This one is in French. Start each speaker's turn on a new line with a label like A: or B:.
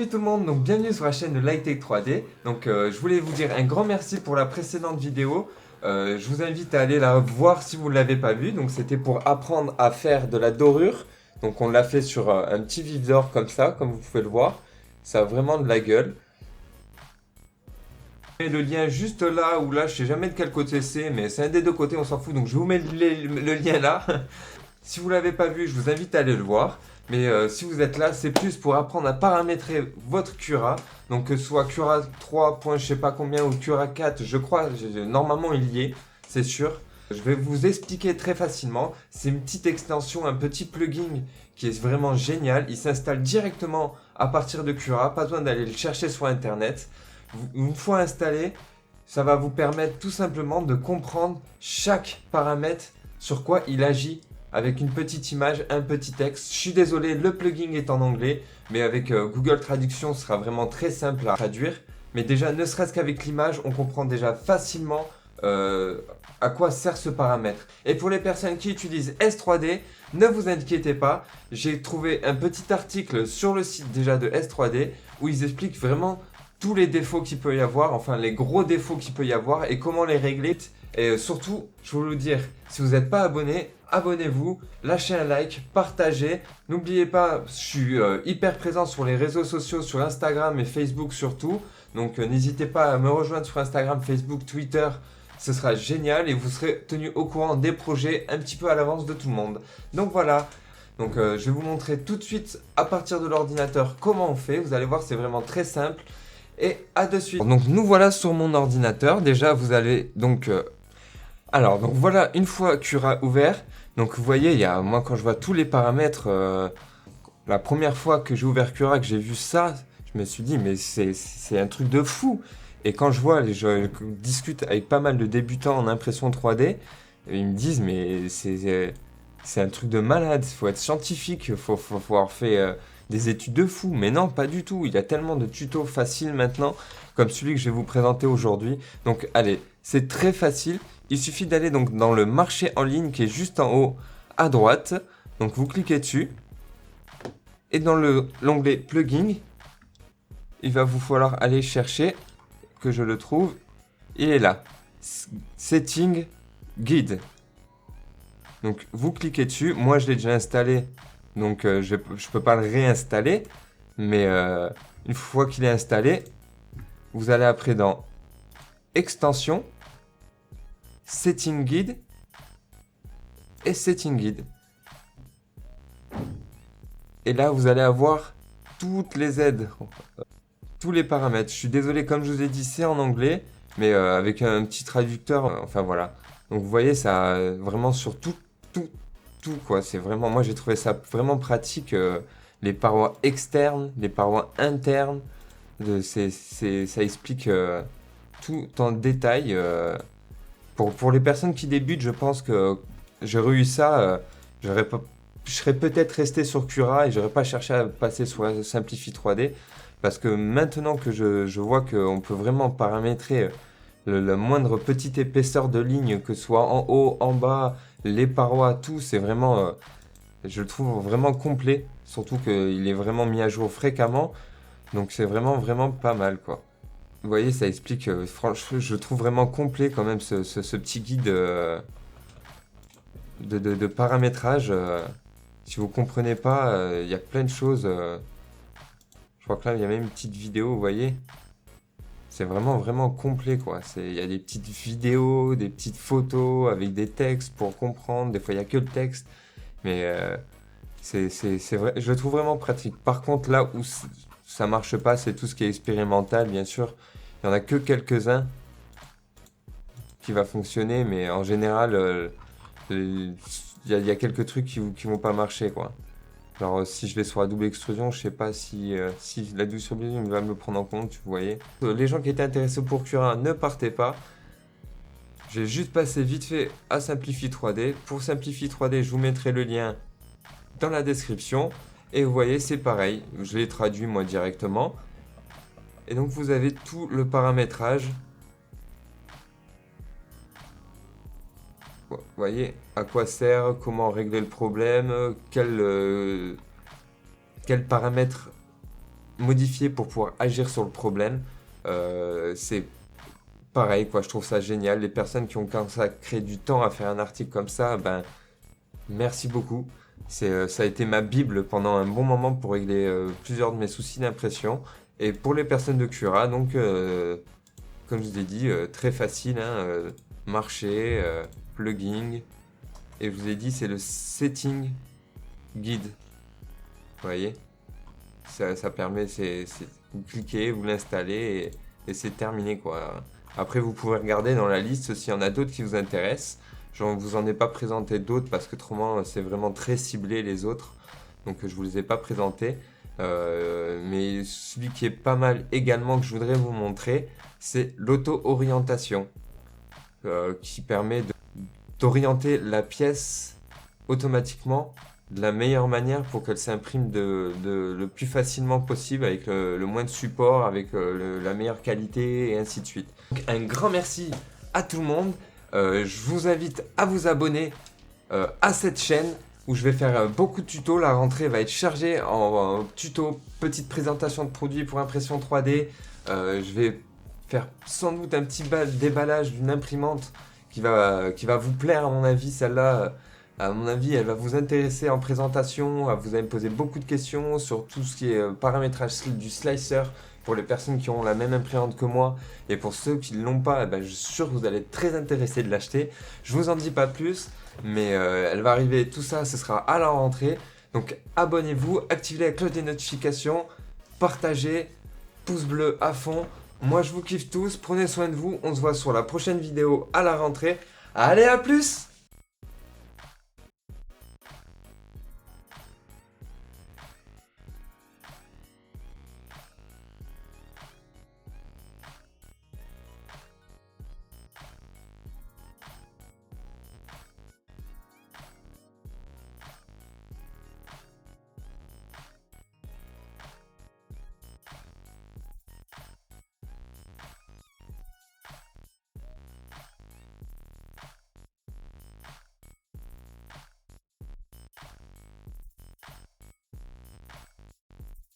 A: Salut tout le monde, donc bienvenue sur la chaîne de Lightech 3D. Je voulais vous dire un grand merci pour la précédente vidéo. Je vous invite à aller la voir si vous ne l'avez pas vue. Donc c'était pour apprendre à faire de la dorure. Donc on l'a fait sur un petit vif d'or comme ça, comme vous pouvez le voir. Ça a vraiment de la gueule. Et le lien juste là ou là, je sais jamais de quel côté c'est, mais c'est un des deux côtés, on s'en fout. Donc je vous mets le lien là. Si vous l'avez pas vu, je vous invite à aller le voir. Mais si vous êtes là, c'est plus pour apprendre à paramétrer votre Cura. Donc que ce soit Cura 3, je sais pas combien, ou Cura 4, je crois, normalement il y est, c'est sûr. Je vais vous expliquer très facilement. C'est une petite extension, un petit plugin qui est vraiment génial. Il s'installe directement à partir de Cura, pas besoin d'aller le chercher sur internet. Une fois installé, ça va vous permettre tout simplement de comprendre chaque paramètre sur quoi il agit avec une petite image, un petit texte. Je suis désolé, le plugin est en anglais, mais avec Google Traduction, ce sera vraiment très simple à traduire. Mais déjà, ne serait-ce qu'avec l'image, on comprend déjà facilement à quoi sert ce paramètre. Et pour les personnes qui utilisent S3D, ne vous inquiétez pas, j'ai trouvé un petit article sur le site déjà de S3D où ils expliquent vraiment tous les défauts qu'il peut y avoir, enfin les gros défauts qu'il peut y avoir et comment les régler. Et surtout, je veux vous dire, si vous n'êtes pas abonné, abonnez-vous, lâchez un like, partagez. N'oubliez pas, je suis hyper présent sur les réseaux sociaux, sur Instagram et Facebook surtout. Donc n'hésitez pas à me rejoindre sur Instagram, Facebook, Twitter. Ce sera génial et vous serez tenu au courant des projets un petit peu à l'avance de tout le monde. Donc voilà. Donc je vais vous montrer tout de suite à partir de l'ordinateur comment on fait. Vous allez voir, c'est vraiment très simple. Et à de suite. Donc nous voilà sur mon ordinateur. Déjà vous allez donc... donc voilà, une fois Cura ouvert. Donc vous voyez, moi quand je vois tous les paramètres, la première fois que j'ai ouvert Cura, que j'ai vu ça, je me suis dit mais c'est un truc de fou. Et quand je discute avec pas mal de débutants en impression 3D, ils me disent mais c'est un truc de malade, il faut être scientifique, il faut avoir fait des études de fou. Mais non, pas du tout, il y a tellement de tutos faciles maintenant, comme celui que je vais vous présenter aujourd'hui. Donc allez, c'est très facile, il suffit d'aller donc dans le marché en ligne qui est juste en haut à droite. Donc vous cliquez dessus, et dans l'onglet plugin, il va vous falloir aller chercher, que je le trouve, il est là, Setting Guide. Donc vous cliquez dessus, moi je l'ai déjà installé, donc je peux pas le réinstaller, mais une fois qu'il est installé, vous allez après dans Extension, Setting Guide et Setting Guide. Et là vous allez avoir toutes les aides, tous les paramètres. Je suis désolé, comme je vous ai dit, c'est en anglais, mais avec un petit traducteur, enfin voilà. Donc vous voyez, ça vraiment sur tout quoi. C'est vraiment, moi j'ai trouvé ça vraiment pratique. Les parois externes, les parois internes, ça explique tout en détail. Pour les personnes qui débutent, je pense que j'aurais eu ça, je serais peut-être resté sur Cura et j'aurais pas cherché à passer sur Simplify 3D. Parce que maintenant que je vois qu'on peut vraiment paramétrer la moindre petite épaisseur de ligne, que ce soit en haut, en bas, les parois, tout, c'est vraiment, je le trouve vraiment complet. Surtout qu'il est vraiment mis à jour fréquemment. Donc c'est vraiment, vraiment pas mal, quoi. Vous voyez, ça explique, franchement, je trouve vraiment complet quand même ce petit guide de paramétrage. Si vous comprenez pas, il y a plein de choses. Je crois que là, il y a même une petite vidéo, vous voyez. C'est vraiment, vraiment complet, quoi. Il y a des petites vidéos, des petites photos avec des textes pour comprendre. Des fois, il n'y a que le texte. Mais c'est vrai, je le trouve vraiment pratique. Par contre, là où ça marche pas, c'est tout ce qui est expérimental, bien sûr. Il n'y en a que quelques-uns qui va fonctionner. Mais en général, il y a quelques trucs qui vont pas marcher, quoi. Genre si je vais sur la double extrusion, je sais pas si la double extrusion va me le prendre en compte, vous voyez. Les gens qui étaient intéressés pour Cura, ne partez pas. J'ai juste passé vite fait à Simplify 3D. Pour Simplify 3D, je vous mettrai le lien dans la description. Et vous voyez, c'est pareil. Je l'ai traduit moi directement. Et donc vous avez tout le paramétrage. Vous voyez à quoi sert, comment régler le problème, quel paramètre modifier pour pouvoir agir sur le problème. C'est pareil, quoi, je trouve ça génial. Les personnes qui ont consacré du temps à faire un article comme ça, ben, merci beaucoup. Ça a été ma bible pendant un bon moment pour régler plusieurs de mes soucis d'impression. Et pour les personnes de Cura, donc, comme je vous ai dit, très facile, hein, marcher, plugin. Et je vous ai dit, c'est le setting guide. Vous voyez? Ça permet, vous cliquez, vous l'installez et c'est terminé, quoi. Après, vous pouvez regarder dans la liste s'il y en a d'autres qui vous intéressent. Je ne vous en ai pas présenté d'autres parce que autrement, c'est vraiment très ciblé les autres. Donc, je ne vous les ai pas présentés. Mais celui qui est pas mal également que je voudrais vous montrer, c'est l'auto-orientation qui permet d'orienter la pièce automatiquement de la meilleure manière pour qu'elle s'imprime le plus facilement possible avec le moins de support, avec la meilleure qualité et ainsi de suite. Donc, un grand merci à tout le monde. Je vous invite à vous abonner à cette chaîne où je vais faire beaucoup de tutos. La rentrée va être chargée en tutos, petite présentation de produits pour impression 3D. Je vais faire sans doute un petit déballage d'une imprimante qui va vous plaire à mon avis. Celle-là, à mon avis, elle va vous intéresser en présentation. Vous allez me poser beaucoup de questions sur tout ce qui est paramétrage du slicer pour les personnes qui ont la même imprimante que moi. Et pour ceux qui ne l'ont pas, eh ben, je suis sûr que vous allez être très intéressés de l'acheter. Je vous en dis pas plus, mais elle va arriver, tout ça, ce sera à la rentrée. Donc abonnez-vous, activez la cloche des notifications, partagez, pouce bleu à fond. Moi je vous kiffe tous, prenez soin de vous, on se voit sur la prochaine vidéo à la rentrée. Allez, à plus!